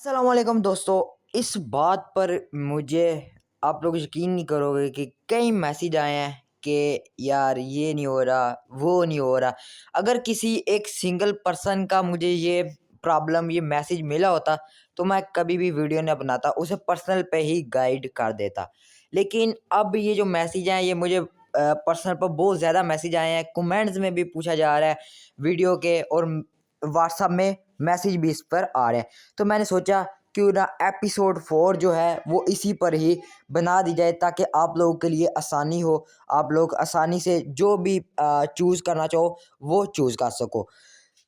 अस्सलामुअलैकुम दोस्तों। इस बात पर मुझे आप लोग यकीन नहीं करोगे कि कई मैसेज आए हैं कि यार ये नहीं हो रहा, वो नहीं हो रहा। अगर किसी एक सिंगल पर्सन का मुझे ये प्रॉब्लम, ये मैसेज मिला होता तो मैं कभी भी वीडियो न बनाता, उसे पर्सनल पे ही गाइड कर देता। लेकिन अब ये जो मैसेज हैं ये मुझे पर्सनल पर बहुत ज़्यादा मैसेज आए हैं, कमेंट्स में भी पूछा जा रहा है वीडियो के, और व्हाट्सएप में मैसेज भी इस पर आ रहे हैं। तो मैंने सोचा क्यों ना एपिसोड 4 जो है वो इसी पर ही बना दी जाए, ताकि आप लोगों के लिए आसानी हो, आप लोग आसानी से जो भी चूज़ करना चाहो वो चूज़ कर सको।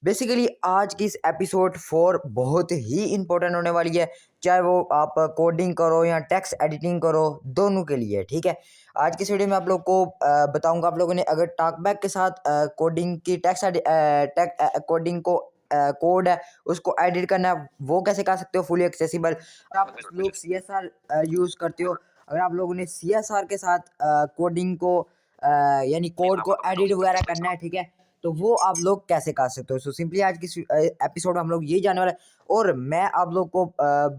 बेसिकली आज की इस एपिसोड 4 बहुत ही इंपॉर्टेंट होने वाली है, चाहे वो आप कोडिंग करो या टेक्स्ट एडिटिंग करो, दोनों के लिए। ठीक है, आज की इस वीडियो में आप लोग को बताऊंगा, आप लोगों ने अगर टॉकबैक के साथ कोडिंग की कोडिंग को कोड है उसको एडिट करना है, वो कैसे कर सकते हो फुली एक्सेसिबल। आप लोग CSR यूज़ करते हो, अगर आप लोगों ने CSR के साथ कोडिंग को यानी कोड को एडिट वगैरह करना है, ठीक है, तो वो आप लोग कैसे कर सकते हो। सो सिंपली आज की एपिसोड में हम लोग यही जानने वाले हैं, और मैं आप लोग को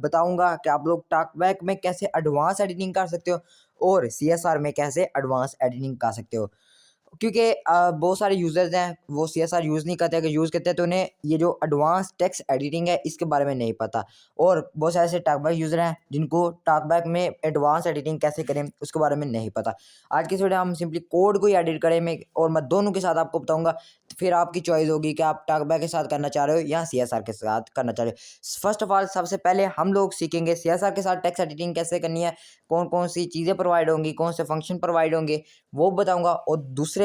बताऊंगा कि आप लोग टॉकबैक में कैसे एडवांस एडिटिंग कर सकते हो और CSR में कैसे एडवांस एडिटिंग कर सकते हो। क्योंकि बहुत सारे यूज़र्स हैं वो CSR यूज़ नहीं करते, अगर यूज़ करते हैं तो उन्हें ये जो एडवांस टेक्स्ट एडिटिंग है इसके बारे में नहीं पता, और बहुत सारे ऐसे टॉकबैक यूज़र हैं जिनको टॉकबैक में एडवांस एडिटिंग कैसे करें उसके बारे में नहीं पता। आज की इस वीडियो हम सिंपली कोड को ही एडिट करें मैं, और मैं दोनों के साथ आपको बताऊंगा। फिर आपकी चॉइस होगी कि आप टॉकबैक के साथ करना चाह रहे हो या CSR के साथ करना चाह रहे हो। फर्स्ट ऑफ ऑल सबसे पहले हम लोग सीखेंगे CSR के साथ टेक्स्ट एडिटिंग कैसे करनी है, कौन कौन सी चीज़ें प्रोवाइड होंगी, कौन से फंक्शन प्रोवाइड होंगे वो बताऊंगा, और दूसरे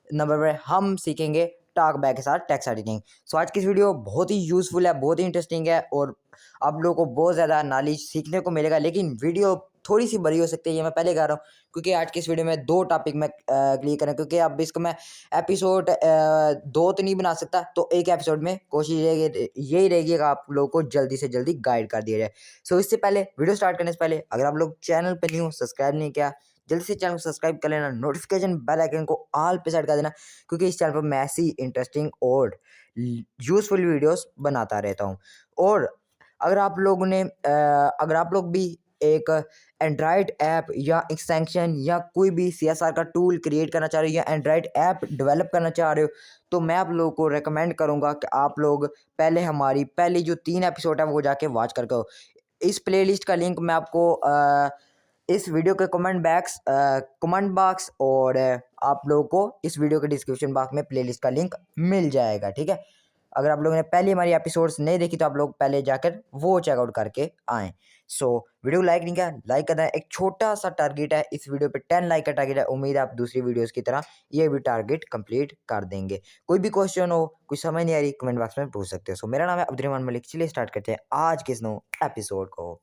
नंबर पर हम सीखेंगे टॉकबैक के साथ टेक्स्ट एडिटिंग। सो आज की इस वीडियो बहुत ही यूज़फुल है, बहुत ही इंटरेस्टिंग है, और आप लोगों को बहुत ज़्यादा नॉलेज सीखने को मिलेगा। लेकिन वीडियो थोड़ी सी बड़ी हो सकती है, ये मैं पहले कह रहा हूँ, क्योंकि आज की इस वीडियो में 2 टॉपिक में क्लियर करें, क्योंकि अब इसको मैं एपिसोड 2 तो नहीं बना सकता, तो एक एपिसोड में कोशिश यही रहेगी कि आप लोगों को जल्दी से जल्दी गाइड कर दिया जाए। सो इससे पहले, वीडियो स्टार्ट करने से पहले, अगर आप लोग चैनल पर न्यू सब्सक्राइब नहीं किया, जल्दी से चैनल को सब्सक्राइब कर लेना, नोटिफिकेशन बेल आइकन को ऑल पे सेट कर देना, क्योंकि इस चैनल पर मैं ऐसी इंटरेस्टिंग और यूज़फुल वीडियोस बनाता रहता हूँ। और अगर आप लोग भी एक एंड्रॉयड ऐप या एक्सटेंशन या कोई भी CSR का टूल क्रिएट करना चाह रहे हो या एंड्रॉयड ऐप डेवलप करना चाह रहे हो, तो मैं आप लोगों को रेकमेंड करूँगा कि आप लोग पहले हमारी पहली जो 3 एपिसोड है वो जाके वॉच करके हो। इस प्लेलिस्ट का लिंक मैं आपको इस वीडियो के कमेंट बॉक्स और आप लोगों को इस वीडियो के डिस्क्रिप्शन बॉक्स में प्लेलिस्ट का लिंक मिल जाएगा। ठीक है, अगर आप लोगों ने पहले हमारी एपिसोड्स नहीं देखी तो आप लोग पहले जाकर वो चेकआउट करके आएँ। सो वीडियो लाइक नहीं किया, लाइक करना है। एक छोटा सा टारगेट है इस वीडियो पे, 10 लाइक का टारगेट है। उम्मीद है आप दूसरी वीडियोस की तरह ये भी टारगेट कंप्लीट कर देंगे। कोई भी क्वेश्चन हो, कुछ समझ नहीं आ रही, कमेंट बॉक्स में पूछ सकते हो। सो मेरा नाम है अब्दुर्रहमान मलिक। चलिए स्टार्ट करते हैं आज के इस नो एपिसोड को।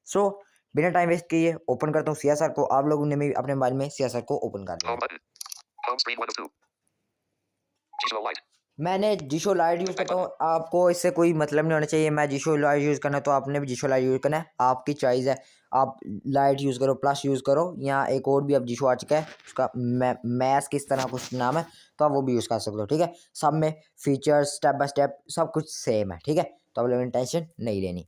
सो बिना टाइम वेस्ट किए ओपन करता हूँ CSR को। आप लोगों ने भी अपने मोबाइल में CSR को ओपन कर लिया है। मैंने जीशो लाइट यूज़ करता हूँ, आपको इससे कोई मतलब नहीं होना चाहिए। मैं जीशो लाइट यूज़ करना है तो आपने भी जीशो लाइट यूज़ करना है, आपकी चॉइस है। आप लाइट यूज़ करो, प्लस यूज़ करो, या एक और भी अब जीशो आ चुका है उसका मैस किस तरह कुछ नाम है, तो आप वो भी यूज़ कर सकते हो। ठीक है, सब में फीचर्स स्टेप बाय स्टेप सब कुछ सेम है। ठीक है, तो आप लोगों ने टेंशन नहीं लेनी।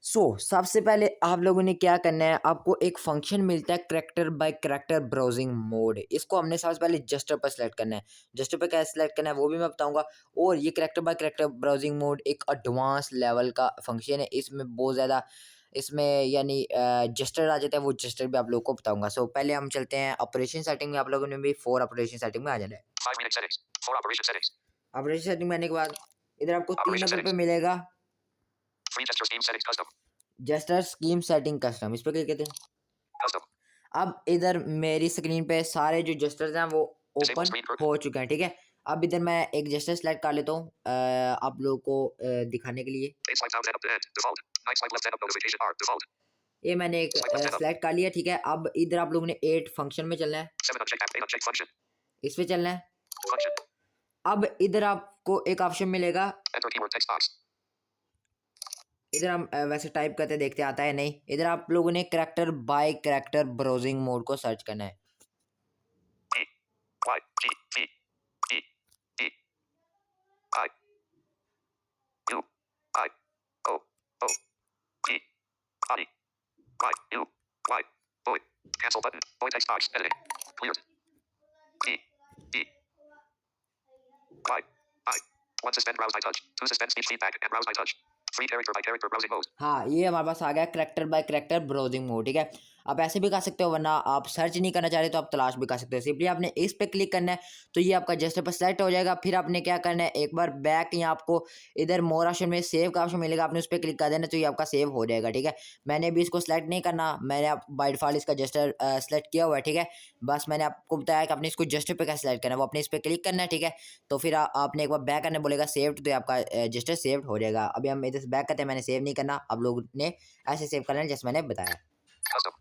सबसे पहले आप लोगों ने क्या करना है, आपको एक फंक्शन मिलता है character by character browsing mode. इसको हमने सबसे पहले जस्टर पर सेलेक्ट करना है। जस्टर पर कैसे सेलेक्ट करना है वो भी मैं बताऊंगा। और ये character by character browsing mode एक एडवांस लेवल का फंक्शन है, इसमें बहुत ज़्यादा इसमें यानी जस्टर आ जाता है, वो जस्टर भी आप लोगों को बताऊंगा। पहले हम चलते हैं ऑपरेशन सेटिंग में। आप लोगों ने भी 4 ऑपरेशन सेटिंग में आ जाना है। ऑपरेशन सेटिंग में आने के बाद इधर आपको 3 नंबर पे मिलेगा जस्टर स्कीम सेटिंग कस्टम, इस पर क्लिक करते हैं। अब इधर मेरी स्क्रीन पे सारे जो जस्टर्स हैं वो ओपन हो चुके हैं। ठीक है, अब इधर मैं एक जस्टर सेलेक्ट कर लेता हूँ आप लोगों को दिखाने के लिए। ये मैंने एक सेलेक्ट कर लिया। ठीक है, अब इधर आप लोगों ने 8 फंक्शन में चलना है, इस पे चलना है। अब इधर आपको एक ऑप्शन मिलेगा, इधर हम वैसे टाइप करते देखते आता है नहीं। इधर आप लोगों ने character by character browsing mode को सर्च करना है। Body. Y. U. Y. Boy. Cancel button. Boy text box. Editing. Cleared. E. E. Y. I. 1. Suspend browse by touch. 2. Suspend speech feedback and browse by touch. 3. Character by character browsing mode. हाँ, ये हमारे पास आ गया character by character browsing mode. ठीक है, आप ऐसे भी कर सकते हो, वरना आप सर्च नहीं करना चाह रहे तो आप तलाश भी कर सकते हो। सिंपली आपने इस पे क्लिक करना है तो ये आपका जस्ट पर सेलेक्ट हो जाएगा। फिर आपने क्या करना है, एक बार बैक यहाँ आपको इधर मोर ऑप्शन में सेव का ऑप्शन मिलेगा, आपने उस पर क्लिक कर देना तो ये आपका सेव हो जाएगा। ठीक है, मैंने अभी इसको सेलेक्ट नहीं करना, मैंने बाय डिफॉल्ट इसका जस्टर सेलेक्ट किया हुआ है। ठीक है, बस मैंने आपको बताया कि आपने इसको जस्टर पे कैसे सेलेक्ट करना है, वो अपने इस पर क्लिक करना है। ठीक है, तो फिर आपने एक बार बैक करने बोलेगा सेव्ड, तो आपका जस्टर सेव्ड हो जाएगा। अभी हम इधर से बैक करते हैं, मैंने सेव नहीं करना, आप लोग ने ऐसे सेव कर लेना जैसे मैंने बताया। Custom.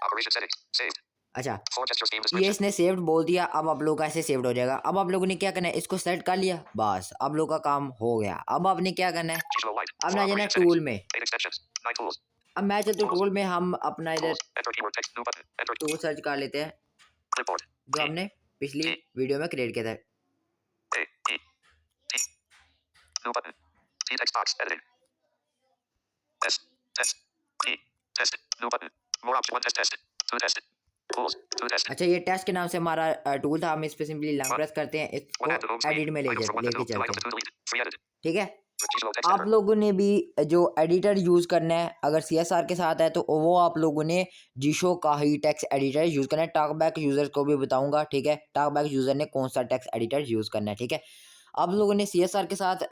Operation settings. Saved. अच्छा, 4 gesture scheme ये description. इसने सेव्ड बोल दिया, अब आप लोग का ऐसे सेव्ड हो जाएगा। अब आप लोगों ने क्या करना है, इसको सेलेक्ट कर लिया, बस आप लोग का काम हो गया। अब आपने क्या करना है, Visual light. अब 4 ना जाना operation टूल settings. में। 8 extensions. 9 tools. अब मैं चलते टूल में, हम अपना इधर Tools. Enter keyword text. New button. Enter. Tool search कर लेते हैं Clipboard. जो हमने पिछली वीडियो में क्रिएट किया था। A. E. T. New button. T text box. Editing. S. Test. T. Test. New button. More option. 1 test. Test. 2 test. Tools. 2 test. अच्छा, ये टेस्ट के नाम से हमारा टूल था, हम इस पे सिंपली लॉन्ग प्रेस करते हैं, 1 इसको add to home screen. Edit में Items from 1 to 2. लेके Two चलते items हैं। 2 delete. Free edit. ठीक है, Visual text आप editor. लोगों ने भी जो एडिटर यूज़ करना है, अगर CSR के साथ है तो वो आप लोगों ने जीशो का ही टेक्स्ट एडिटर यूज़ करना है। टॉकबैक यूज़र को भी बताऊंगा। ठीक है, टॉकबैक यूज़र ने कौन सा टेक्स्ट एडिटर यूज़ करना है। ठीक है, आप लोगों ने CSR के साथ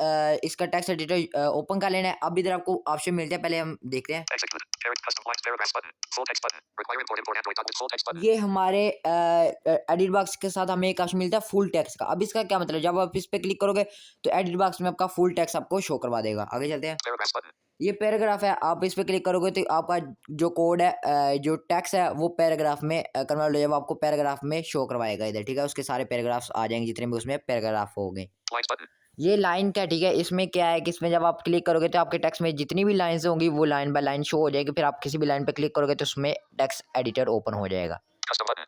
इसका टेक्स्ट एडिटर ओपन कर लेना है। अब इधर आपको ऑप्शन मिलते हैं, पहले हम देखते हैं। Execute. Character custom lines paragraphs button. Full text button. Require import Android with full text button. ये हमारे एडिट बॉक्स के साथ हमें एक ऑप्शन मिलता है फुल टेक्स्ट का। अब इसका क्या मतलब, जब आप इस पे क्लिक करोगे तो एडिट बॉक्स में आपका फुल टेक्स्ट आपको शो करवा देगा। आगे चलते हैं। Paragraphs button. ये पैराग्राफ है, आप इस पे क्लिक करोगे तो आपका जो कोड है, जो टेक्स्ट है वो पैराग्राफ में कन्वर्ट हो जाएगा, आपको पैराग्राफ में शो करवाएगा इधर। ठीक है, उसके सारे पैराग्राफ्स आ जाएंगे जितने भी उसमें पैराग्राफ हो गए। Lines button. ये लाइन का, ठीक है, इसमें क्या है कि इसमें जब आप क्लिक करोगे तो आपके टेक्स्ट में जितनी भी लाइंस होंगी वो लाइन बाय लाइन शो हो जाएगी। फिर आप किसी भी लाइन पे क्लिक करोगे तो उसमें टेक्स्ट एडिटर ओपन हो जाएगा। Custom button.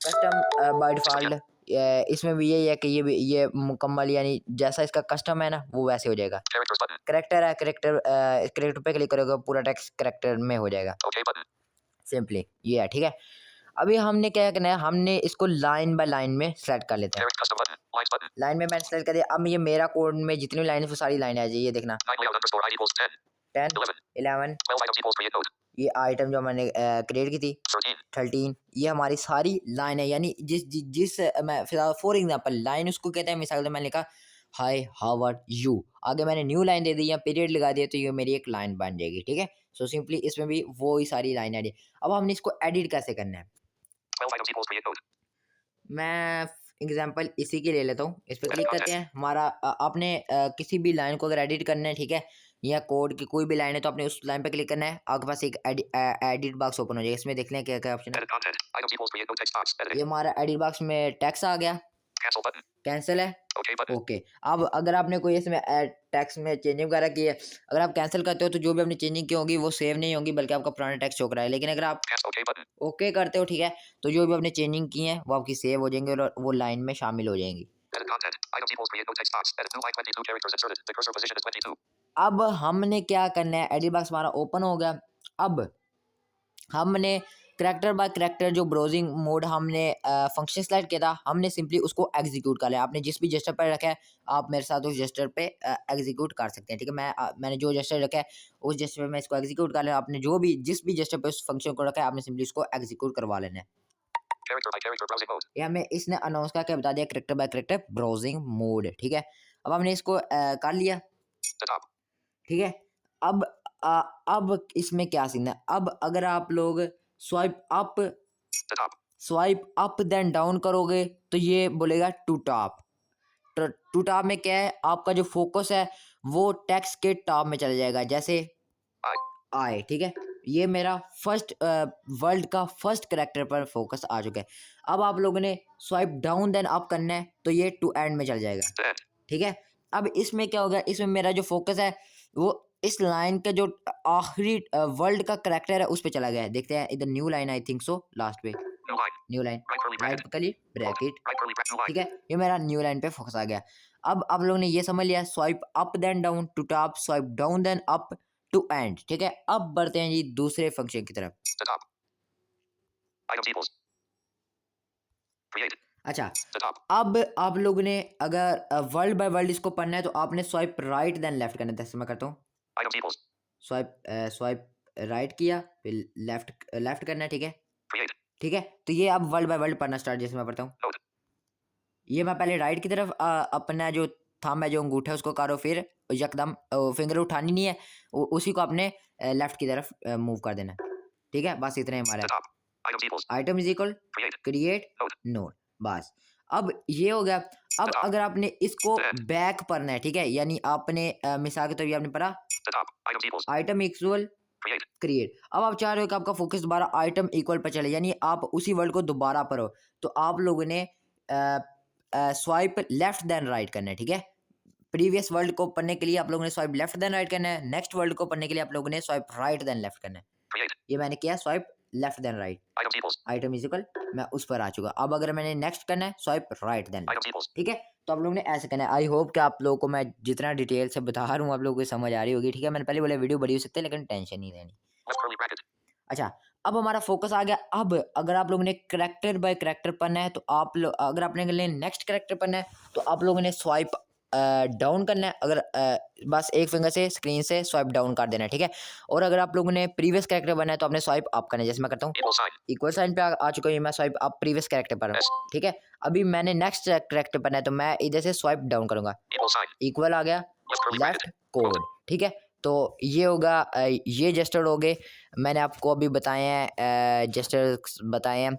Custom by default इसमें भी यही है कि ये मुकम्मल, यानी जैसा इसका कस्टम है ना वो वैसे हो जाएगा। Characters button. करैक्टर है, करैक्टर पे क्लिक करोगे पूरा टेक्स्ट करैक्टर में हो जाएगा OK button. सिंपली। ये है, ठीक है। अभी हमने क्या करना है, हमने इसको लाइन बाय लाइन में सेलेक्ट कर लेते हैं। Character custom button. Lines button. Line में मैंने सेलेक्ट कर दिया। अब ये मेरा कोड में जितनी भी लाइन है वो सारी लाइनें आ जाएगी। ये देखना, 9 layout underscore I equals 10. 10 11. 11 12 items equals create node. ये आइटम जो मैंने क्रिएट की थी 13. 13, ये हमारी सारी लाइन है। यानी जिस मैं फिलहाल फॉर एग्जांपल लाइन उसको कहते हैं, मिसाल मैंने लिखा हाय हाउ आर यू, आगे मैंने न्यू लाइन दे दी या पीरियड लगा दिया तो ये मेरी एक लाइन बन जाएगी। ठीक है, सो सिंपली इसमें भी वो ही सारी लाइन है। अब हमने इसको एडिट कैसे करना है, 12 items equals create node. मैं एग्जांपल इसी के ले लेता हूँ। इस पर क्लिक करते हैं। हमारा आपने किसी भी लाइन को अगर एडिट करना है, ठीक है, या कोड की कोई भी लाइन है तो आपने उस लाइन पे क्लिक करना है। आपके पास एक एडिट बॉक्स ओपन हो जाएगा। इसमें देख लें क्या क्या ऑप्शन है। Edit content. Items equals create node text box. ये Editing. हमारा एडिट बॉक्स में टेक्स्ट आ गया, Cancel button. कैंसिल है, OK button. ओके। अब अगर आपने कोई इसमें टेक्स्ट में चेंजिंग वगैरह की है, अगर आप कैंसिल करते हो तो जो भी आपने चेंजिंग की होगी वो सेव नहीं होगी, बल्कि आपका पुराना टेक्स्ट शो कराएगा। लेकिन अगर आप Cancel OK button. ओके करते हो, ठीक है, तो जो भी आपने चेंजिंग की है वो आपकी सेव हो जाएंगे और वो लाइन में शामिल हो जाएंगी। Edit content. Items equals create node text box. Edit new line 22 characters inserted. The cursor position is 22. अब हमने क्या करना है, एडिट बॉक्स हमारा ओपन हो गया। अब हमने करैक्टर बाय करैक्टर जो ब्राउजिंग मोड हमने फंक्शन सेलेक्ट किया था, हमने सिंपली उसको एग्जीक्यूट कर लिया। आपने जिस भी जेस्टर पर रखा है आप मेरे साथ उस जेस्टर पे एग्जीक्यूट कर सकते हैं। ठीक है, मैंने जो जेस्टर रखा है उस जेस्टर पे मैं इसको एग्जीक्यूट कर लिया। आपने जो भी जिस भी जेस्टर पे उस फंक्शन को रखा है आपने सिंपली उसको एग्जीक्यूट करवा लेना है। Character by character browsing mode. ये हमें इसने अनाउंस करके बता दिया character by character browsing mode. ठीक है, अब हमने इसको कर लिया। The top. ठीक है, अब इसमें क्या सीन है, अब अगर आप लोग The top. Swipe up then down करोगे तो ये बोलेगा टू टॉप। टू टॉप में क्या है, आपका जो फोकस है वो टेक्स्ट के टॉप में चला जाएगा, जैसे I. आए। ठीक है, ये मेरा फर्स्ट वर्ल्ड का फर्स्ट करैक्टर पर फोकस आ चुका है। अब आप लोगों ने स्वाइप डाउन देन अप करना है तो ये टू एंड में चल जाएगा। Dead. ठीक है, अब इसमें क्या होगा, इसमें मेरा जो फोकस है वो इस लाइन का जो आखिरी वर्ल्ड का करैक्टर है उस पे चला गया है। देखते हैं इधर new line, I think so last पे New line. New line, Right curly bracket. Right curly bracket. Right curly bracket. New line. ठीक है, ये मेरा न्यू लाइन पे फोकस आ गया। अब आप लोगों ने ये समझ लिया, swipe up then down to top, swipe down then up to end. ठीक है, अब बढ़ते हैं जी दूसरे फंक्शन की तरफ। The top. Items equals. Create. अच्छा, The top. अब आप लोगों ने अगर वर्ल्ड बाय वर्ल्ड इसको पढ़ना है तो आपने स्वाइप राइट देन लेफ्ट करना है। जैसे मैं करता हूँ, Items equals. स्वाइप राइट किया, फिर लेफ्ट लेफ्ट करना है। ठीक है, Create. ठीक है, तो ये अब वर्ल्ड बाय वर्ल्ड पढ़ना स्टार्ट। जैसे मैं पढ़ता हूँ, Node. ये मैं पहले राइट की तरफ अपना जो थंब है, जो अंगूठा है, उसको करो, फिर यकदम फिंगर उठानी नहीं है, उसी को अपने लेफ्ट की तरफ मूव कर देना है। ठीक है, बस इतना ही हमारा The top. Items equals. Item is equal Create. Create Node. Node. बस अब ये हो गया। अब The top. अगर आपने इसको Dead. बैक पढ़ना है, ठीक है, यानी आपने मिसाल के तौर पे आपने पढ़ा The top. Items equals. Item equal Create. Create. अब आप चाह रहे हो कि आपका फोकस दोबारा आइटम इक्वल पर चले, यानी आप उसी वर्ड को दोबारा पढ़ो, तो आप लोगों ने स्वाइप लेफ्ट देन राइट करना है। ठीक है, प्रीवियस वर्ड को पढ़ने के लिए आप लोगों ने स्वाइप लेफ्ट देन राइट करना है, नेक्स्ट वर्ड को पढ़ने के लिए आप लोगों ने स्वाइप राइट देन लेफ्ट करना है। Create. ये मैंने किया, swipe left then right, Items equals. Item इजिकल, मैं उस पर आ चुका। अब अगर मैंने नेक्स्ट करना है, swipe right then left. Items equals. ठीक है, तो आप लोगों ने ऐसे करना है। आई होप कि आप लोगों को मैं जितना डिटेल से बता रहा हूँ आप लोगों को समझ आ रही होगी। ठीक है, मैंने पहले बोला वीडियो बड़ी हो सकती है, लेकिन टेंशन नहीं लेनी। Left curly bracket. अच्छा, अब हमारा फोकस आ गया। अब अगर आप लोगों ने करैक्टर बाय करैक्टर पढ़ना है, तो आप लोग अगर आपने नेक्स्ट करैक्टर पढ़ना है, तो आप लोगों ने स्वाइप डाउन करना है। अगर बस एक फिंगर से स्क्रीन से स्वाइप डाउन कर देना है। ठीक है, और अगर आप लोगों ने प्रीवियस करैक्टर बनना है, तो आपने स्वाइप अप करना है। जैसे मैं करता हूँ, Equal sign. इक्वल साइन पे आ चुका हूँ, मैं स्वाइप अप प्रीवियस करैक्टर पर S. हूँ। ठीक है, अभी मैंने नेक्स्ट करैक्टर पढ़ना है, तो मैं इधर से स्वाइप डाउन करूंगा, Equal sign. इक्वल आ गया, Left curly bracket. Left code. ठीक है, तो ये होगा ये जेस्टर हो गए। मैंने आपको अभी बताए हैं जेस्टर्स बताए हैं,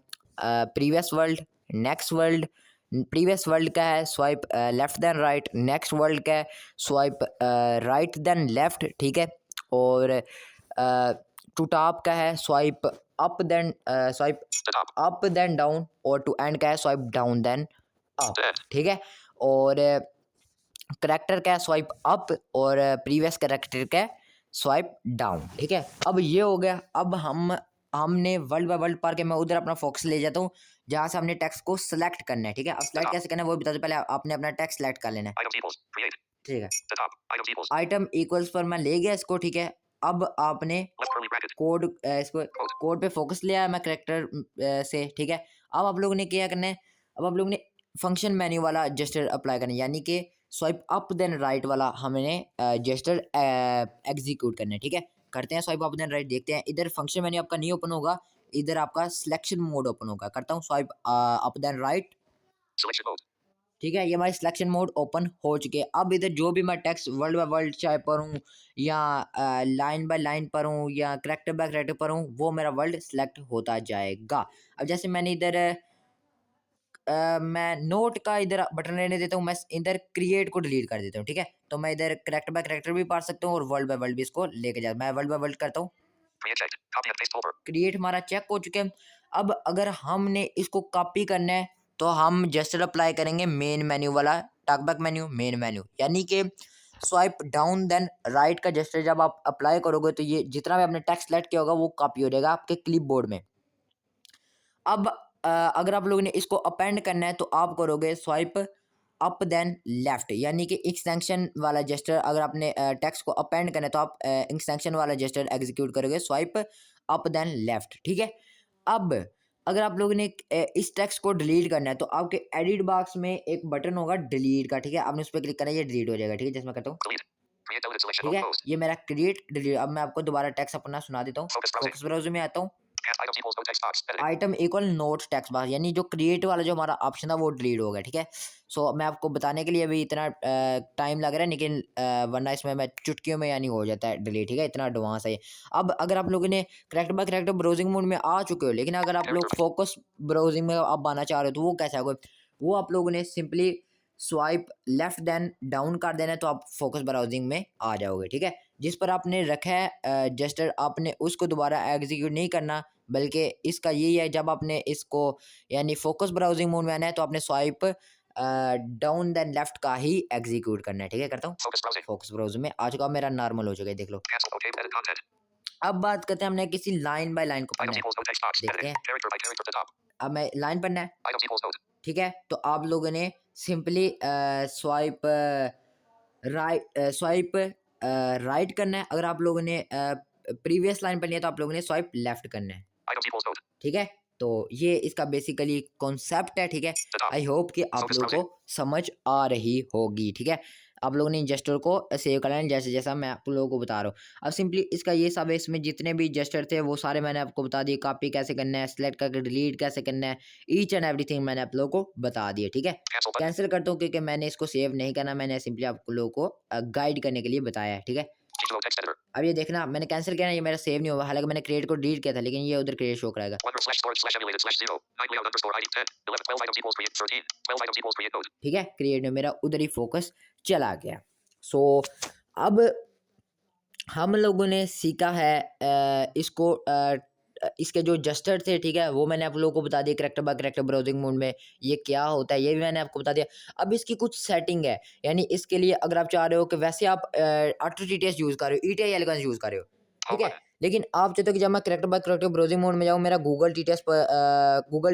previous word, next word. Previous word का है swipe left then right, next word का है स्वाइप राइट देन लेफ्ट। ठीक है, और टू टॉप का है swipe up then swipe The top. Up then down, और टू एंड का है swipe down then up. Dead. ठीक है, और करैक्टर का स्वाइप अप, और प्रीवियस करैक्टर का स्वाइप डाउन। ठीक है, अब ये हो गया। अब हमने वर्ल्ड बाय वर्ल्ड पार के, मैं उधर अपना फोकस ले जाता हूँ जहाँ से हमने टेक्स्ट को सिलेक्ट करना है। ठीक है, अब सिलेक्ट कैसे करना है वो बता दो, पहले आपने अपना टेक्स्ट सिलेक्ट कर लेना है। Items equals. Create. ठीक है, The top. Items equals. Item equals पर मैं ले गया इसको। ठीक है, अब आपने Left curly bracket. कोड इसको कोड पे फोकस लिया है मैं करैक्टर से। ठीक है, अब आप लोगों ने क्या करना है, अब आप लोगों ने फंक्शन मेन्यू वाला जेस्टर अप्लाई करना है, यानी कि स्वाइप अप देन राइट वाला हमने जेस्टर एग्जीक्यूट करना है। ठीक है, करते हैं स्वाइप अप देन राइट, देखते हैं। इधर फंक्शन मेन्यू आपका नहीं ओपन होगा, इधर आपका सिलेक्शन मोड ओपन होगा। करता हूँ swipe up then right. Selection mode. ठीक है, ये हमारी सिलेक्शन मोड ओपन हो चुके हैं। अब इधर जो भी मैं टेक्स्ट वर्ल्ड बाय वर्ल्ड चाहे पढ़ूँ, या लाइन बाय लाइन पढ़ूँ, या करैक्टर बाय करैक्टर पढ़ूँ, वो मेरा वर्ल्ड सिलेक्ट होता जाएगा। अब जैसे मैंने इधर मैं नोट का इधर बटन रहने देता हूँ, मैं इधर क्रिएट को डिलीट कर देता हूँ। ठीक है, तो मैं इधर करैक्टर बाय करैक्टर भी पढ़ सकता हूँ, और वर्ल्ड बाय वर्ल्ड भी इसको लेके जाता हूँ। मैं वर्ल्ड बाय वर्ल्ड करता हूँ, Create checked. Copy and paste over. Create हमारा चेक हो चुके हैं। अब अगर हमने इसको कॉपी करना है, तो हम जेस्टर अप्लाई करेंगे मेन मेन्यू वाला, टॉकबैक मेन्यू, मेन मेन्यू, यानी कि स्वाइप डाउन देन राइट का जेस्टर जब आप अप्लाई करोगे, तो ये जितना भी आपने टेक्स्ट सेलेक्ट किया होगा वो कॉपी हो जाएगा आपके क्लिपबोर्ड में। अब अगर आप लोगों ने इसको अपेंड करना है, तो आप करोगे स्वाइप अप देन लेफ्ट, यानी कि एक्सटेंशन वाला जेस्टर। अगर आपने टेक्स्ट को अपेंड करना है, तो आप एक्सटेंशन वाला जेस्टर एग्जीक्यूट करोगे, स्वाइप अप देन लेफ्ट। ठीक है, अब अगर आप लोगों ने इस टेक्स्ट को डिलीट करना है, तो आपके एडिट बॉक्स में एक बटन होगा डिलीट का। ठीक है, आपने उस पर क्लिक करना है, ये डिलीट हो जाएगा। ठीक है, जैसे मैं करता हूँ, Delete. Create deleted selection ठीक mode है, closed. ये मेरा क्रिएट डिलीट। अब मैं आपको दोबारा टेक्स्ट अपना सुना देता हूँ। Focus browsing. फोकस ब्राउज़र में आता हूँ, Cast items equals no text box. Editing. Item equal note text box, यानी जो क्रिएट वाला जो हमारा ऑप्शन था वो डिलीट हो गया। ठीक है, सो मैं आपको बताने के लिए अभी इतना टाइम लग रहा है, लेकिन वरना इसमें मैं चुटकियों में यानी हो जाता है डिलीट। ठीक है, इतना एडवांस है ये। अब अगर आप लोगों ने character by character browsing mode में आ चुके हो, लेकिन अगर आप लोग फोकस ब्राउजिंग में आप आना चाह रहे हो, तो वो कैसे होगा, वो आप लोगों ने simply swipe left then down कर देना है, तो आप फोकस ब्राउजिंग में आ जाओगे। ठीक है, जिस पर आपने रखा है जेस्टर, आपने उसको दोबारा एग्जीक्यूट नहीं करना, बल्कि इसका यही है, जब आपने इसको यानी फोकस ब्राउजिंग मोड में आना है, तो आपने स्वाइप डाउन देन लेफ्ट का ही एग्जीक्यूट करना है। ठीक है, करता हूँ, Focus browsing. फोकस ब्राउजर में आ चुका, मेरा नॉर्मल हो चुका है, देख लो। Cancel. Okay. Edit content. अब बात करते हैं हमने किसी लाइन बाय लाइन को पढ़ना Items है। equals no text box. देखते Editing. हैं, Character by character to top. अब मैं लाइन पढ़ना है। Items equals node. ठीक है, तो आप लोगों ने simply swipe right swipe right करना है, अगर आप लोगों ने प्रीवियस लाइन पढ़नी है तो आप लोगों ने स्वाइप लेफ्ट करना है, Items equals code. ठीक है। तो ये इसका बेसिकली कॉन्सेप्ट है, ठीक है। Adopt. आई होप कि आप Focus लोगों browsing. को समझ आ रही होगी, ठीक है। आप लोगों ने जेस्टर को सेव करना है जैसे जैसा मैं आप लोगों को बता रहा हूँ। अब सिंपली इसका ये सब है, इसमें जितने भी जेस्टर थे वो सारे मैंने आपको बता दिए। कॉपी कैसे करना है, सेलेक्ट करके डिलीट कैसे करना है, ईच एंड एवरीथिंग मैंने आप लोगों को बता दिया, ठीक है। Cancel button. कैंसिल करता हूँ क्योंकि मैंने इसको सेव नहीं करना, मैंने सिंपली आप लोगों को गाइड करने के लिए बताया है, ठीक है। G2O text editor. अब ये देखना मैंने कैंसिल किया ना, ये मेरा सेव नहीं हुआ, हालांकि मैंने क्रिएट को डिलीट किया था, लेकिन ये उधर क्रिएट शो कराएगा। One slash storage slash emulated slash 0. 9 layout underscore ID 10. 11. 12 items equals create 13. 12 items equals create code. ठीक है, क्रिएट में मेरा उधर ही फोकस चला गया। सो अब हम लोगों ने सीखा है इसको इसके जो जस्टर थे, ठीक है, वो मैंने आप लोगों को बता दिया। Character by character browsing mode में ये क्या होता है ये भी मैंने आपको बता दिया। अब इसकी कुछ सेटिंग है, यानी इसके लिए अगर आप चाह रहे हो कि वैसे आप ऑटो टीटीएस यूज़ कर रहे हो, ईटीआई एलिगेंस यूज़ कर रहे हो, ठीक है, लेकिन आप चाहते हो कि जब मैं character by character browsing mode में जाऊँ, मेरा गूगल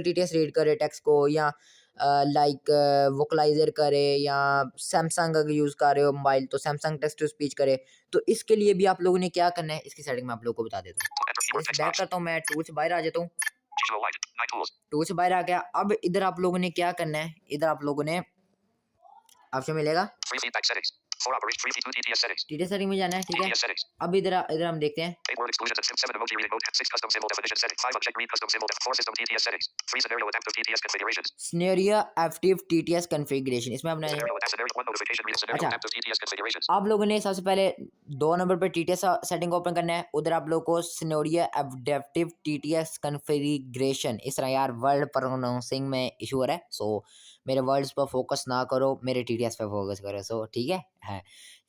टीटीएस रीड करे टेक्स्ट को, या लाइक वोकलाइजर करे, या सैमसंग अगर यूज़ कर रहे हो मोबाइल तो सैमसंग टेक्स्ट टू स्पीच करे, तो इसके लिए भी आप लोगों ने क्या करना है, इसकी सेटिंग मैं आप लोगों को बता देता हूँ। Enter keyword text back box. करता हूँ, मैं टूल से बाहर आ जाता हूँ। G2O light. 9 tools. टूल से बाहर आ गया। अब इधर आप लोगों ने क्या करना है, इधर आप लोगों ने ऑप्शन मिलेगा Free feedback settings. 4 operation. Free T2 TTS settings. TTS setting में जाना है, ठीक है। TTS settings. अब इधर हम देखते हैं 8 word exclusions and 7 emoji reading mode. 6 custom symbol definition settings. 5 uncheck read custom symbol. 4 system TTS settings. 3 scenario adaptive TTS configurations. Scenario active TTS configuration, इसमें अपना Scenario 1 notification read scenario अच्छा। adaptive TTS configurations. आप लोगों ने सबसे पहले 2 number पे TTS setting open करना है। उधर आप लोगों को सिनेरियो एडेप्टिव टीटीएस कॉन्फ़िगरेशन, इस तरह यार वर्ड प्रोनाउंसिंग में इशू हो रहा है, सो मेरे वर्ड्स पर फोकस ना करो, मेरे टीटीएस पे फोकस करो, सो ठीक है।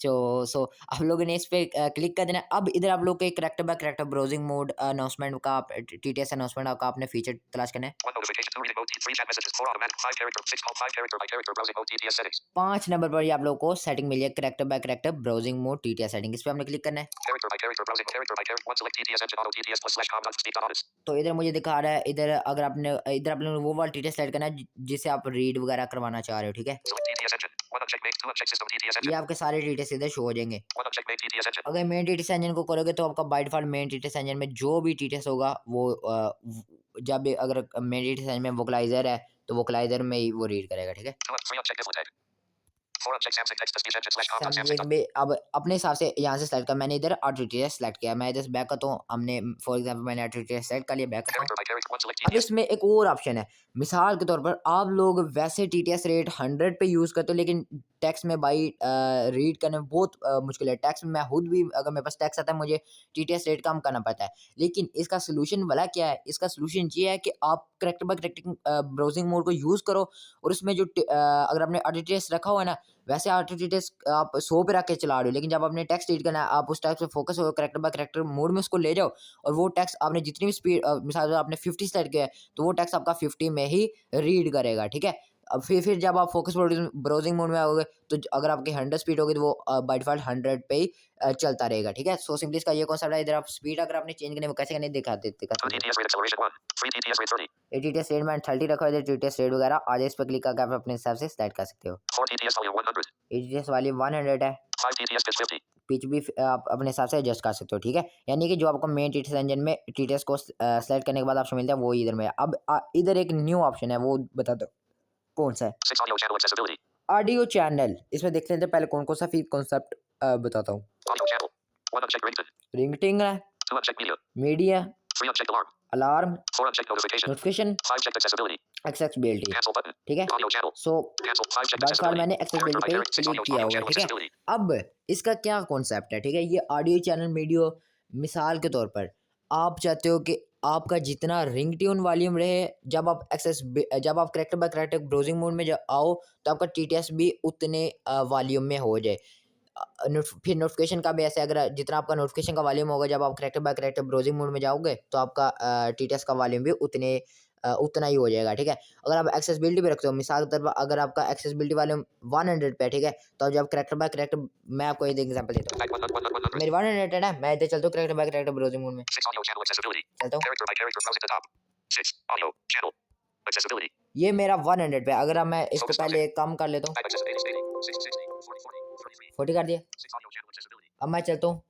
सो आप लोगों ने इस पे क्लिक कर देना। अब इधर आप लोग को एक character by character browsing mode announcement का टीटीएस अनाउंसमेंट का आपने फीचर तलाश करना है। 1 notification. 2 reading mode. 3 chat messages. 4 automatic. 5 character. 6 call. 5 character by character browsing mode TTS settings. 5 number पर ये आप लोगों को सेटिंग मिली है, character by character browsing mode TTS setting, इस पे आपने क्लिक करना है। Character by character browsing. Character by character. 1 select TTS engine auto TTS plus slash com dot speed dot honest. तो इधर मुझे दिखा रहा है, इधर अगर आपने इधर आप लोगों ने वो वाला टीटीएस सेलेक्ट करना है जिसे आप रीड वगैरह करवाना चाह रहे हो, ठीक है। Select TTS engine. 1 uncheck make. 2 uncheck system TTS ये engine. आपके सारे टीटीएस इधर शो हो जाएंगे। 1 uncheck make TTS engine. अगर मेन टीटीएस इंजन को करोगे तो आपका by default main TTS engine में जो भी टीटीएस होगा वो जब भी अगर मेन टीटीएस इंजन में वोकलाइजर है तो वोकलाइजर में ही वो रीड करेगा, ठीक है। 3 uncheck different tag. 4 uncheck Samsung text to speech engine slash com dot Samsung. Samsung में अब अपने हिसाब से यहाँ से सेलेक्ट कर, मैंने इधर ऑटो टीटीएस सेलेक्ट किया, मैं इधर बैक करता हूँ, हमने फॉर एग्जांपल मैंने ऑटो टीटीएस सेलेक्ट कर लिया, बैक करता हूँ। Character by character. 1 select अब TTS. इसमें एक और ऑप्शन है, मिसाल के तौर पर आप लोग वैसे टीटीएस रेट 100 पे यूज़ करते हो, लेकिन टेक्स्ट में बाई रीड करने में बहुत मुश्किल है। टेक्स्ट में मैं खुद भी अगर मेरे पास टेक्स्ट आता है मुझे टीटीएस रेट कम करना पड़ता है, लेकिन इसका सोल्यूशन वाला क्या है, इसका सोल्यूशन ये है कि आप character by character browsing mode को यूज़ करो, और उसमें जो अगर आपने ऑटो टीटीएस रखा हुआ है ना, वैसे ऑटो टीटीएस आप 100 पे रख के चला रहे हो, लेकिन जब आपने टेक्स्ट रीड करना है आप उस टेक्स्ट पे फोकस हो, करैक्टर बाय करैक्टर मोड में उसको ले जाओ, और वो टेक्स्ट आपने जितनी भी स्पीड मिसाल आपने 50 सेट किया है तो वो टेक्स्ट आपका 50 में ही रीड करेगा, ठीक है। अब फिर जब आप फोकस ब्राउजिंग मोड में आओगे तो अगर आपकी 100 स्पीड होगी तो वो बाय डिफॉल्ट 100 पे ही चलता रहेगा, ठीक है। सो सिंपली इसका ये कॉन्सेप्ट है। इधर आप स्पीड अगर आपने चेंज करने वो कैसे करने दिखा 2 TTS rate acceleration 1. 3 TTS rate 30. ये टीटीएस रेट मैंने 30 रखा है, इधर टीटीएस रेट वगैरह आज इस पर क्लिक करके आप अपने हिसाब से सेलेक्ट कर सकते हो। 4 TTS volume 100. ये टीटीएस वाली 100 है, 5 TTS pitch 50. पिच भी आप अपने हिसाब से एडजस्ट कर सकते हो, ठीक है। यानी कि जो आपको मेन टीटीएस इंजन में टीटीएस को सेलेक्ट करने के बाद ऑप्शन मिलता है वो इधर में है। अब इधर एक न्यू ऑप्शन है, वो बता दो कौन सा है। 6 audio channel accessibility. Audio channel, इसमें देख लेते हैं पहले कौन कौन सा फिर कॉन्सेप्ट बताता हूँ। Audio channel. 1 uncheck ringtone. रिंगटिंग है, 2 uncheck media. Media, 3 uncheck alarm. Alarm, 4 uncheck notification. Notification, 5 checked accessibility. Accessibility, Cancel button. ठीक है। Audio channel. So Cancel. 5 checked by default accessibility. मैंने Character by एक्सेसिबिलिटी पे character. 6 क्लिक audio किया हुआ है, channel ठीक है। accessibility. अब इसका क्या कॉन्सेप्ट है, ठीक है। ये ऑडियो चैनल मीडियो, मिसाल के तौर पर आप चाहते हो कि आपका जितना रिंग ट्यून वॉल्यूम रहे, जब आप character by character browsing mode में आओ तो आपका टीटीएस भी उतने वॉल्यूम में हो जाए। फिर नोटिफिकेशन का भी ऐसे, अगर जितना आपका नोटिफिकेशन का वॉल्यूम होगा जब आप character by character browsing mode में जाओगे तो आपका टीटीएस का वॉल्यूम भी उतना ही हो जाएगा, ठीक है। अगर आप एक्सेसिबिलिटी पे रखते हो, मिसाल के तौर पर अगर आपका एक्सेसिबिलिटी वॉल्यूम 100 पे है, ठीक है, तो जब करैक्टर बाय करैक्टर, मैं आपको एक एग्जांपल देता हूँ, Back 100. मेरी 100 है ना, मैं इधर चलता हूँ character by character browsing mode में 6 audio channel accessibility. चलता हूँ, Character by character browsing the top. 6 audio channel accessibility. ये मेरा 100 पे। अगर मैं इस पे पहले कम कर लेता हूँ, Type accessibility. 6 60 40 40 33. 40 कर दिया, 6 audio channel accessibility. अब मैं चलता हूँ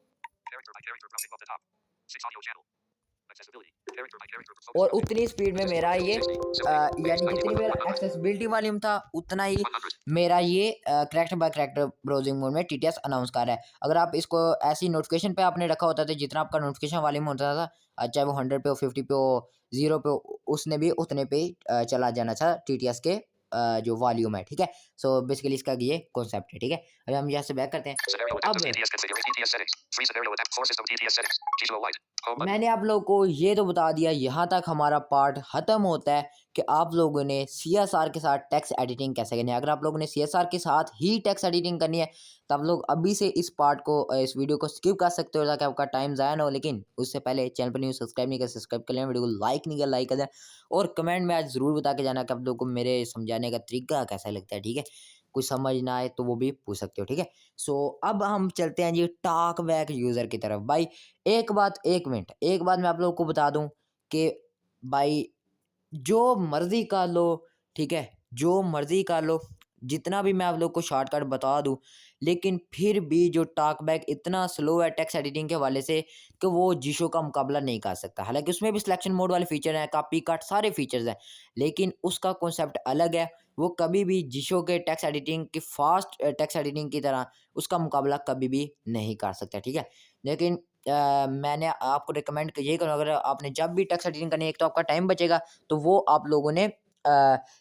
Character by character browsing off the top. 6 audio channel. Accessibility. Character by character. Focus और mode. उतनी स्पीड में मेरा ये 60, 70, यानी जितनी 91, मेरा 100, एक्सेसिबिलिटी वॉल्यूम था उतना ही 100. मेरा ये character by character browsing mode में टीटीएस अनाउंस कर रहा है। अगर आप इसको ऐसी नोटिफिकेशन पे आपने रखा होता तो जितना आपका नोटिफिकेशन वॉल्यूम होता था चाहे वो 100 पे हो 50 पे हो 0 पे हो उसने भी उतने पे ही चला जाना था टीटीएस के जो वॉल्यूम है ठीक है। सो बेसिकली इसका ये कॉन्सेप्ट है ठीक है। अभी हम यहाँ से बैक करते हैं। Scenario adaptive अब TTS configure TTS settings. Free scenario adapt core system TTS settings. Visual light. Home button. मैंने आप लोगों को ये तो बता दिया यहाँ तक हमारा पार्ट ख़त्म होता है कि आप लोगों ने CSR के साथ टेक्स्ट एडिटिंग कैसे करनी है। अगर आप लोगों ने CSR के साथ ही टेक्स्ट एडिटिंग करनी है तो आप लोग अभी से इस पार्ट को इस वीडियो को स्किप कर सकते हो ताकि आपका टाइम ज़ाया ना हो। लेकिन उससे पहले चैनल पर न्यू सब्सक्राइब नहीं कर सब्सक्राइब कर लें, वीडियो को लाइक नहीं कर लाइक कर दें और कमेंट में आज ज़रूर बता के जाना कि आप लोग को मेरे समझाने का तरीका कैसा लगता है ठीक है। कुछ समझ ना आए तो वो भी पूछ सकते हो ठीक है। सो अब हम चलते हैं जी टॉक बैक यूज़र की तरफ। भाई एक बात मैं आप लोगों को बता दूं कि भाई जो मर्जी कर लो ठीक है, जो मर्जी कर लो जितना भी मैं आप लोग को शॉर्टकट बता दूं लेकिन फिर भी जो टॉकबैक इतना स्लो है टेक्स्ट एडिटिंग के वाले से कि वो जीशो का मुकाबला नहीं कर सकता। हालांकि उसमें भी सिलेक्शन मोड वाले फीचर हैं, कॉपी कट सारे फीचर्स हैं, लेकिन उसका कॉन्सेप्ट अलग है। वो कभी भी जीशो के टेक्स्ट एडिटिंग की फास्ट टेक्स्ट एडिटिंग की तरह उसका मुकाबला कभी भी नहीं कर सकता ठीक है। लेकिन मैंने आपको रिकमेंड यही करूँगा अगर आपने जब भी टेक्स्ट एडिटिंग करनी है एक तो आपका टाइम बचेगा तो वो आप लोगों ने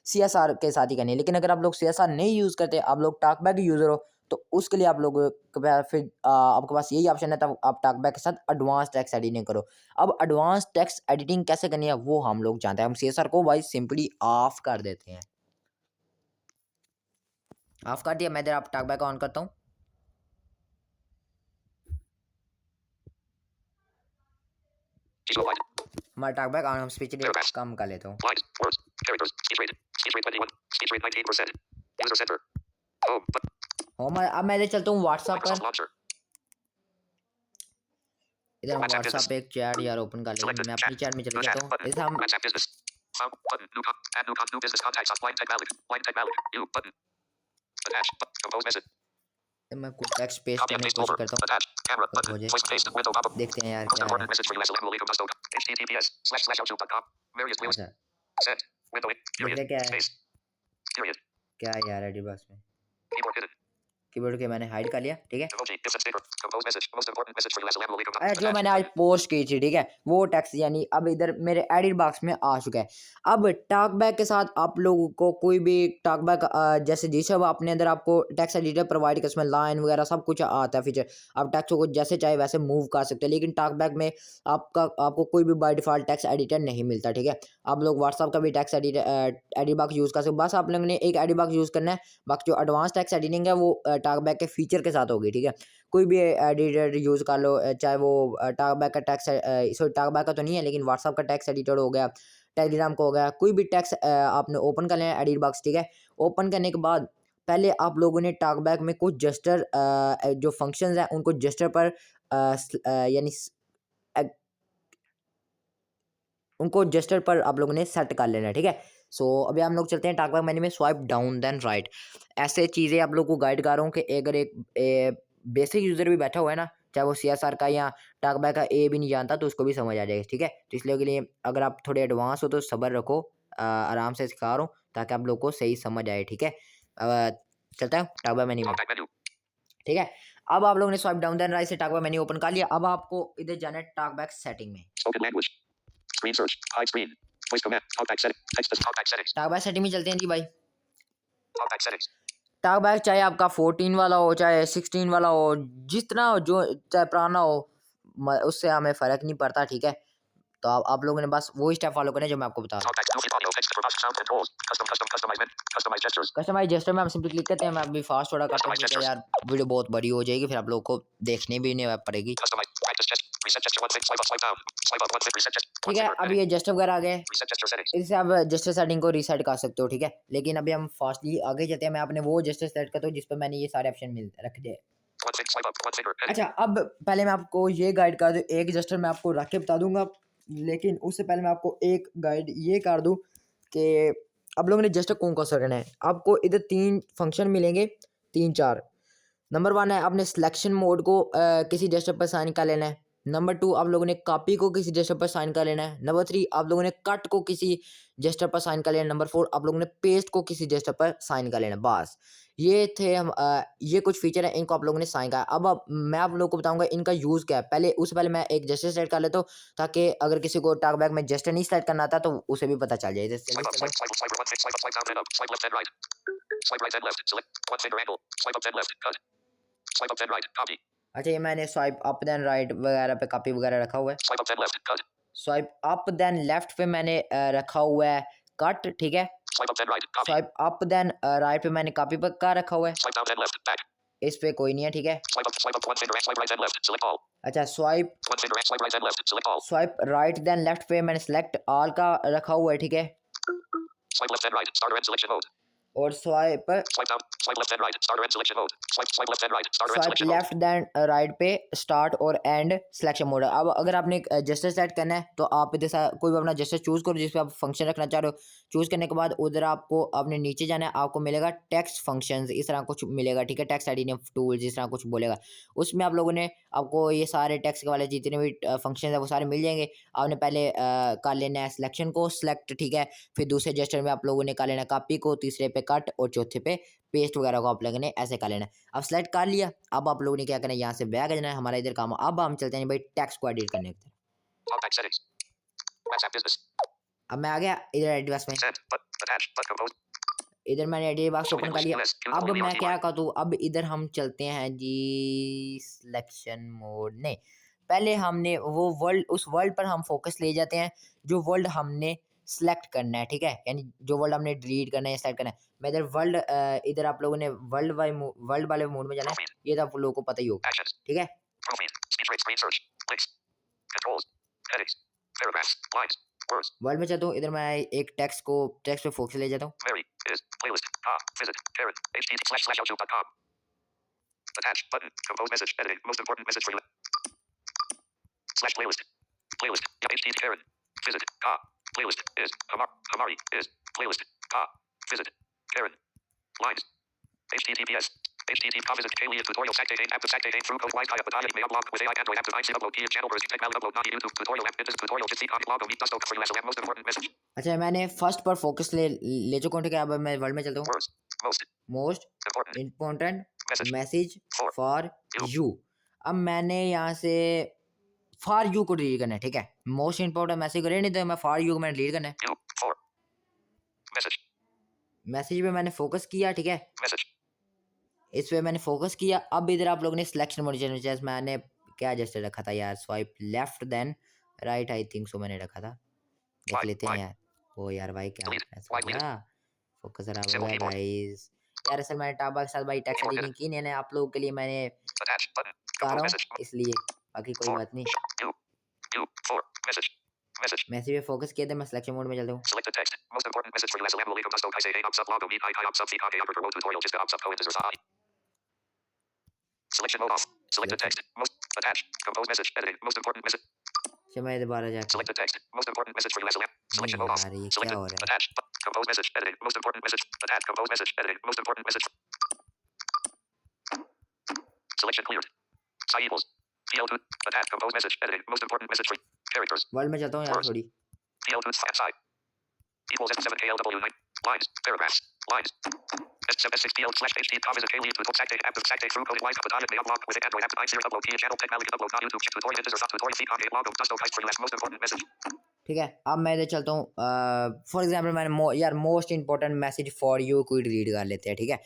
CSR के साथ ही करनी है। लेकिन अगर आप लोग CSR नहीं यूज़ करते आप लोग टॉकबैक यूज़र हो तो उसके लिए आप लोग फिर आपके पास यही ऑप्शन है तब आप टॉकबैक के साथ एडवांस टेक्स्ट एडिटिंग करो। अब एडवांस टेक्स्ट एडिटिंग कैसे करनी है वो हम लोग जानते हैं। हम CSR को भाई सिंपली ऑफ कर देते हैं। ऑफ कर दिया मैं इधर आप टॉकबैक ऑन करता हूँ। Visual light. हमारा टॉकबैक ऑन हम स्पीच रेट Paragraphs. कम कर लेता हूँ। Lines. Words. Characters. Speech rate. Speech rate 21. Speech rate 98%. User center. Home. Button. अब मैं इधर चलता हूँ व्हाट्सएप Microsoft पर। launcher. इधर हम WhatsApp business. व्हाट्सएप पे एक चैट यार ओपन कर लेंगे। Selected. मैं अपनी Chat. चैट में चले New जाता chat. हूँ। Button. इधर हम WhatsApp business. Found. Button. Add new business contacts on line tag valid. Line tag valid. You. Button. Attach. Compose message. मैं कुछ टेक्स्ट पेस्ट Copy and करने की paste कोशिश over. करता हूँ Attach. Camera. और Button. हो जाए। Voice paste. Window pop-up. देखते हैं यार Most क्या है। important message for you. Assalamu alaikum. Mustafa. https://outlook.com. Various wheels. अच्छा Send. Window. Period. देखते क्या है। Space. Period. क्या है यार एडिट बॉक्स में Keyboard hidden. कीबोर्ड के मैंने हाइड कर लिया ठीक है। Emoji. Gifs and sticker. Compose message. Most important message for you. Assalamu alaikum. अरे जो Attach. मैंने आज पोस्ट की थी ठीक है वो टेक्स्ट यानी अब इधर मेरे एडिट बॉक्स में आ चुका है। अब टॉकबैक के साथ आप लोगों को कोई भी टॉकबैक जैसे जैसे अब अपने अंदर आपको टेक्स्ट एडिटर प्रोवाइड कर इसमें लाइन वगैरह सब कुछ आता है फीचर। आप टेक्स्ट को जैसे चाहे वैसे मूव कर सकते हैं। लेकिन टॉकबैक में आपको कोई भी बाय डिफॉल्ट टेक्स्ट एडिटर नहीं मिलता ठीक है। आप लोग व्हाट्सअप का भी टेक्स्ट एडिट बॉक्स यूज़ कर सकते हो। बस आप लोगों ने एक एडिट बॉक्स यूज़ करना है। बाकी जो एडवांस टेक्स्ट एडिटिंग है वो टॉकबैक के फीचर के साथ होगी ठीक है। कोई भी एडिटर यूज़ कर लो चाहे वो टॉकबैक का टेक्स्ट सॉरी टॉकबैक का तो नहीं है लेकिन व्हाट्सअप का टेक्स्ट एडिटर हो गया, टेलीग्राम का हो गया, कोई भी टेक्स्ट आपने ओपन कर लेना एडिट बॉक्स ठीक है। ओपन करने के बाद पहले आप लोगों ने टॉकबैक में कुछ जेस्चर जो फंक्शंस हैं उनको जेस्चर पर यानी उनको जेस्चर पर आप लोगों ने सेट कर लेना है ठीक है। सो अभी हम लोग चलते हैं टॉकबैक मेन्यू में स्वाइप डाउन देन राइट। ऐसे चीज़ें आप लोग को गाइड कर रहा हूँ कि अगर एक बेसिक यूज़र भी बैठा हुआ है ना चाहे वो CSR का या टॉकबैक का ए भी नहीं जानता तो उसको भी समझ आ जाएगा ठीक है। तो इसलिए के लिए अगर आप थोड़े एडवांस हो तो सब्र रखो, आराम से सिखा रहा हूँ ताकि आप लोग को सही समझ आए ठीक है। चलता है टॉकबैक मेन्यू में Contact menu. ठीक है। अब आप लोगों ने स्वाइप डाउन देन राइट से टॉकबैक मेन्यू ओपन कर लिया। अब आपको इधर जाना है टॉकबैक सेटिंग में। Spoken language. Screen search. Hide screen. Voice command. Talkback setting. Text as talkback settings. Talkback setting में चलते हैं जी भाई। Talkback settings. टॉकबैक चाहे आपका 14 वाला हो चाहे 16 वाला हो जितना हो जो चाहे पुराना हो उससे हमें फ़र्क नहीं पड़ता ठीक है। तो आप लोगों ने बस वही स्टेप फॉलो करने हैं जो मैं आपको बता रहा हूँ। Talkback. Delete audio. Text for sound controls. Customized gestures. Customise gesture में हम सिंपली क्लिक करते हैं। मैं अभी फास्ट थोड़ा करता हूँ Customize क्योंकि gestures. यार वीडियो बहुत बड़ी हो जाएगी फिर आप लोग को देखनी भी नहीं पड़ेगी Customize. Practice gesture. Reset gesture. One thing. Swipe up. Swipe down. Swipe up. One thing. Reset gesture. One ठीक है। finger. अब Edit. ये जेस्चर वगैरह आ गए Reset gesture settings. इससे आप जेस्चर सेटिंग को रीसेट कर सकते हो ठीक है। लेकिन अभी हम फास्टली आगे चलते हैं। मैं अपने वो जेस्चर सेट करता हूँ जिस पर मैंने ये सारे ऑप्शन मिल रख दिए। One thing. Swipe up. One finger. Edit. अच्छा अब पहले मैं आपको ये गाइड कर दूँ, एक जेस्चर मैं आपको रख के बता दूंगा लेकिन उससे पहले मैं आपको एक गाइड ये कर दूँ कि आप लोगों ने जेस्चर कौन सा करना है। आपको इधर 3 फंक्शन मिलेंगे 3-4 नंबर 1 है आपने सिलेक्शन मोड को किसी डेस्कटॉप पर साइन कर लेना है। नंबर 2 आप लोगों ने कॉपी को किसी डेस्कटॉप पर साइन कर लेना है। नंबर 3 आप लोगों ने कट को किसी डेस्कटॉप पर साइन कर लेना है। नंबर 4 आप लोगों ने पेस्ट को किसी डेस्कटॉप पर साइन कर लेना है। बस ये थे ये कुछ फीचर है, इनको आप लोगों ने साइन करा। अब मैं आप लोगों को बताऊंगा इनका यूज़ क्या है। उससे पहले मैं एक जेस्चर सेलेक्ट कर लेता हूँ, ताकि अगर किसी को टॉकबैक में जेस्चर नहीं सेलेक्ट करना आता तो उसे भी पता चल जाए। जैसे Swipe up, चलता swipe, हूँ। swipe, swipe one, swipe up, swipe down and up, swipe left and right. Swipe right and left. Select one finger angle. Swipe up and left. Cut. Swipe up and right. Copy. अच्छा, ये मैंने swipe up then right वगैरह पे copy वगैरह रखा हुआ है। Swipe up and left. Cut. Swipe up then left पे मैंने रखा हुआ है कट, ठीक है। Swipe up and right. Copy. Swipe up then right पे मैंने कॉपी का रखा हुआ है। Swipe down and left. Back. इस पे कोई नहीं है, ठीक है। Swipe up one finger and swipe right and left. Select all. अच्छा, swipe One finger and swipe right and left. Select all. Swipe right then left पे मैंने सेलेक्ट ऑल का रखा हुआ है, ठीक है। Swipe left and right. Starter and selection mode. और swipe Swipe down. Swipe left and right. Starter and selection mode. Swipe left and right. Starter and swipe selection mode. Left then right पे start और end selection mode है। अब अगर आपने gesture select करना है तो आप जैसा कोई भी अपना जेस्चर चूज़ करो जिस पे आप फंक्शन रखना चाह रहे हो। चूज़ करने के बाद उधर आपको अपने नीचे जाना है, आपको मिलेगा टेक्स्ट फंक्शंस, इस तरह कुछ मिलेगा, ठीक है। टेक्स्ट एडिटिंग टूल्स इस तरह कुछ बोलेगा। उसमें आप लोगों ने आपको ये सारे टेक्स्ट के वाले जितने भी फंक्शन है वो सारे मिल जाएंगे। आपने पहले कर लेना है सिलेक्शन को सिलेक्ट, ठीक है। फिर दूसरे जेस्चर में आप लोगों ने कर लेना है कॉपी को, तीसरे पे कट और चौथे पे पेस्ट वगैरह को आप लोगों ने ऐसे कर लेना है। अब सेलेक्ट कर लिया, अब आप लोगों ने क्या करना है, यहाँ से बैक आ जाना है, हमारा इधर काम। अब हम चलते हैं भाई टेक्स्ट को एडिट करने की तरफ। Talkback settings. WhatsApp business. अब मैं आ गया इधर एडिट बॉक्स में। Send. But attach. But compose. इधर मैंने एडिट बॉक्स Show ओपन कर English. लिया। US. अब मैं क्या QWERTY. करूँ, अब इधर हम चलते हैं जी सिलेक्शन मोड। नहीं, पहले हमने वो वर्ल्ड, उस वर्ल्ड पर हम फोकस ले जाते हैं जो वर्ल्ड हमने सेलेक्ट करना है, ठीक है। यानी जो वर्ल्ड हमने डिलीट करना है या सेलेक्ट करना है। मैं इधर वर्ल्ड इधर आप लोगों ने वर्ल्ड वाले मोड में जाना है, Profile. ये तो आप लोगों को पता ही होगा, Actions. ठीक है। Profile. Speech rate. Screen search. Links. Controls. Headings. Paragraphs. Lines. Words. World में चलता हूँ, इधर मैं एक टेक्स्ट पे फोकस ले जाता हूँ। Mary. Is. Playlist. Visit. Karen. http://youtube.com. Attach. Button. Compose message. Editing. Most important message for you. Slash playlist. Playlist. Yeah, http Karen. Visit. Playlist. Is. Hamari. Is. Playlist. Visit. Karen. Lines. HTTPS. HTTP visit Kaylee tutorial Sactate app Sactate through code wide Bataya email blog with AI Android app device upload key channel version technology upload not YouTube tutorial app business tutorial just see log meet dust for you most important message. अच्छा, मैंने first पर focus ले चुका हूँ, ठीक है। अब मैं वर्ल्ड में चलता हूँ। Words. Most Important. Important message For. For you. अब मैंने यहाँ से फॉर यू को डिलीट करना है, ठीक है। मोस्ट इम्पोर्टेंट मैसेज को रहने दो, मैं फॉर यू को मैंने डिलीट करना है। You. For. Message. मैसेज पे मैंने फोकस किया, ठीक है। Message. इस पे मैंने फोकस किया। अब इधर आप लोगों ने सिलेक्शन मोड जैसे मैंने क्या जैसे रखा था यार, swipe left then right, I think so मैंने रखा था। देख लेते हैं यार। ओ यार भाई, क्या ऐसा हो गया, फोकस खराब हो गया गाइस। यार असल मैंने टाबा के साथ भाई टेक्स्ट एडिटिंग की नहीं है, आप लोगों के लिए मैंने Attach button. कर रहा Compose हूँ, message. इसलिए बाकी कोई बात नहीं। You. For. Message. Message. Message पे फोकस किया था, मैं सिलेक्शन मोड में चलता हूँ। Select the text. Most important message for you. Assalamu alaikum. Dusto kaise ein sub logo meet hi sub fi kage upper tutorial just sub coins or Selection mode off. Select the text. Most attach. Compose message. Editing. Most important message. अच्छा, मैं दोबारा जाके Select the text. Most important message for you. Selection mode off. यार ये Select क्या it. हो रहा है। Attach. Compose message. Editing. Most important message. Attach. Compose message. Editing. Most important message. Selection cleared. Psi equals. PL2. Attach. Compose message. Editing. Most important message for characters. World में जाता हूँ यार थोड़ी। PL2 psi. Equals S7KLW9. Lines. Paragraphs. Lines. S6PL slash HD visit Kaylee to Sactate app Sactate through code wide Bataya mail blog with Android app 90 upload key channel technology upload not YouTube tutorial this is a tutorial see content log Dusto guys for you most important message. ठीक है, अब मैं इधर चलता हूँ। For example मैंने यार most important message for you को रीड कर लेते हैं, ठीक है।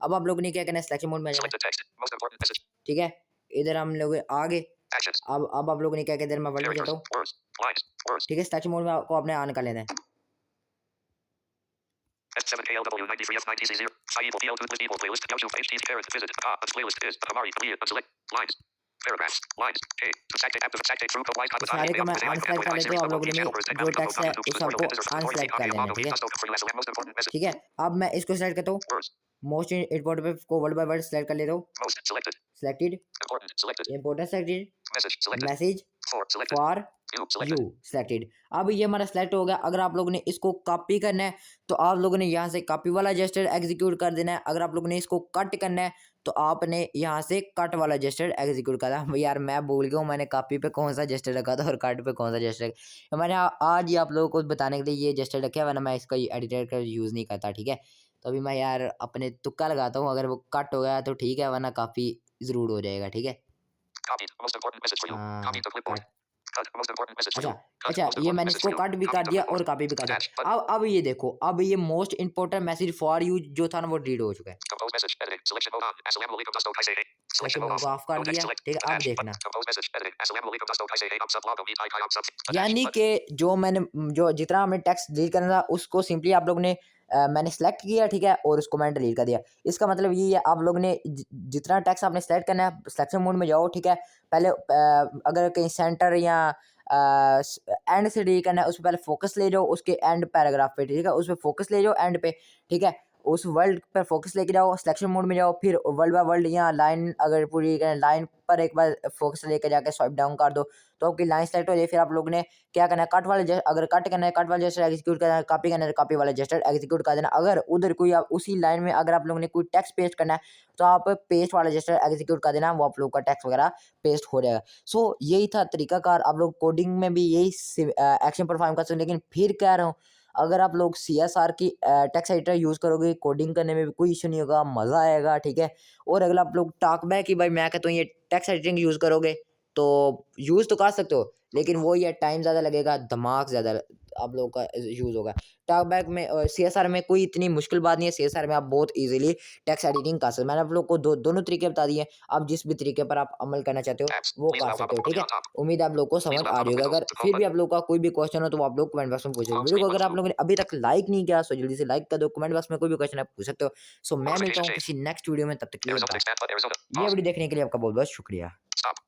अब आप लोगों ने क्या करना है, सिलेक्शन मोड में जाना Select the text. Most important message. है, ठीक है। इधर हम लोग आगे Actions. अब आप लोगों ने क्या किया, इधर मैं वर्ल्ड में Characters. जाता हूँ, Words. Lines. Words. ठीक है। सिलेक्शन मोड में आपको अपने ऑन कर लेना है। S7KLW93F9TC0. Psi equal PL2 list equal playlist. YouTube HTTP parent visit. Playlist is Hamari. Select. Lines. Paragraphs. Lines. K. To Sactate app Sactate through code wide सारे को मैं अनसेलेक्ट कर लेता हूँ। आप लोगों ने जो टेक्स्ट है उस सबको अनसेलेक्ट कर लेना है, ठीक है। ठीक है, अब मैं इसको सेलेक्ट करता हूँ। मोस्ट इंपॉर्टेंट को वर्ड बाय वर्ड सेलेक्ट कर लेता हूँ। Most selected. Selected, Important. Selected. Important selected, Message. Selected. Message For. Selected. For You. You Selected. Selected. अब ये हमारा सेलेक्ट हो गया। अगर आप लोगों ने इसको कॉपी करना है तो आप लोगों ने यहाँ से कॉपी वाला जेस्चर एग्जीक्यूट कर देना है। अगर आप लोगों ने इसको कट करना है तो आपने यहाँ से कट वाला जेस्चर एग्जीक्यूट करा। यार मैं भूल गया हूँ मैंने कॉपी पे कौन सा जेस्चर रखा था और कट पे कौन सा जेस्चर। तो मैंने आज ही आप लोगों को बताने के लिए ये जेस्चर रखा है, वरना मैं इसका एडिटर का यूज़ नहीं करता, ठीक है। तो अभी मैं यार अपने तुक्का लगाता हूँ, अगर वो कट हो गया तो ठीक है, वरना काफ़ी ज़रूर हो जाएगा, ठीक है। Copied. Most important message for you. Copy to clipboard. Cut Cut. Most important message for अच्छा, you. Cut. अच्छा Most ये important मैंने message इसको for you. कट भी Copy कर to दिया clipboard. और कॉपी भी कर Attach. दिया। Button. अब ये देखो, अब ये most important message for you जो था ना वो डिलीट हो चुका है। Compose message. Editing. Selection mode on. Assalamu alaikum dosto kaise. Selection Selection mode mode off. को ऑफ कर No दिया, text select. ठीक है। अब Attach. Button. देखना Compose message. Editing. Assalamu alaikum dosto kaise. Up sub logo. Meet icon up sub. Attach. यानी Button. कि जो मैंने जो जितना हमें टेक्स्ट डिलीट करना था उसको सिंपली आप लोग ने मैंने सेलेक्ट किया, ठीक है, और उसको मैंने डिलीट कर दिया। इसका मतलब ये है आप लोग ने जितना टेक्स्ट आपने सेलेक्ट करना है सिलेक्शन मोड में जाओ, ठीक है। पहले अगर कहीं सेंटर या एंड से डिलीट करना है उस पर पहले फोकस ले जाओ, उसके एंड पैराग्राफ पे, ठीक है, उस पर फोकस ले जाओ एंड पे, ठीक है। उस वर्ल्ड पर फोकस लेके जाओ, सिलेक्शन मोड में जाओ, फिर वर्ल्ड बाय वर्ल्ड या लाइन अगर पूरी लाइन पर एक बार फोकस लेके जाके स्वाइप डाउन कर दो तो आपकी लाइन सेलेक्ट हो जाए। फिर आप लोग ने क्या करना है, कट वाले अगर कट करना है कट वाला जेस्चर एग्जीक्यूट करना है, कॉपी करना है कॉपी वाला जेस्चर एग्जीक्यूट कर देना। अगर उधर कोई आप उसी लाइन में अगर आप लोगों ने कोई टेक्स्ट पेस्ट करना है तो आप पेस्ट वाला जेस्चर एग्जीक्यूट कर देना, वो आप लोग का टेक्स्ट वगैरह पेस्ट हो जाएगा। सो यही था तरीकाकार, आप लोग कोडिंग में भी यही एक्शन परफॉर्म कर सकते हैं। लेकिन फिर कह रहा हूँ अगर आप लोग CSR की टेक्स्ट एडिटर यूज़ करोगे कोडिंग करने में भी कोई इशू नहीं होगा, मज़ा आएगा, ठीक है। और अगर आप लोग टॉक बैक की भाई मैं कहता हूँ ये टेक्स्ट एडिटिंग यूज़ करोगे तो यूज़ तो कर सकते हो, लेकिन वो ये टाइम ज़्यादा लगेगा, दिमाग ज़्यादा आप लोगों का यूज़ होगा। टॉक बैक में CSR में कोई इतनी मुश्किल बात नहीं है, CSR में आप बहुत ईजिली टेक्स्ट एडिटिंग कर सकते हो। मैंने आप लोग को दोनों तरीके बता दिए, आप जिस भी तरीके पर आप अमल करना चाहते हो Tabs. वो Please कर allow सकते हो, pop-up ठीक appear है। on top. उम्मीद है आप लोग को Please समझ allow आ रही pop-up होगी। window अगर to फिर home भी button. आप लोग का कोई भी क्वेश्चन हो तो वो आप लोग कमेंट बॉक्स में पूछ सकते हो। Home वीडियो को screen अगर button आप 2. लोगों ने अभी तक लाइक नहीं किया तो जल्दी से लाइक कर दो, कमेंट बॉक्स में कोई भी क्वेश्चन आप पूछ सकते हो। सो मैं मिलता Notification हूँ shade. किसी नेक्स्ट वीडियो में, तब तक के लिए Arizona bye. expand button. Arizona. ये Pause. वीडियो देखने के लिए आपका बहुत बहुत शुक्रिया। Stop.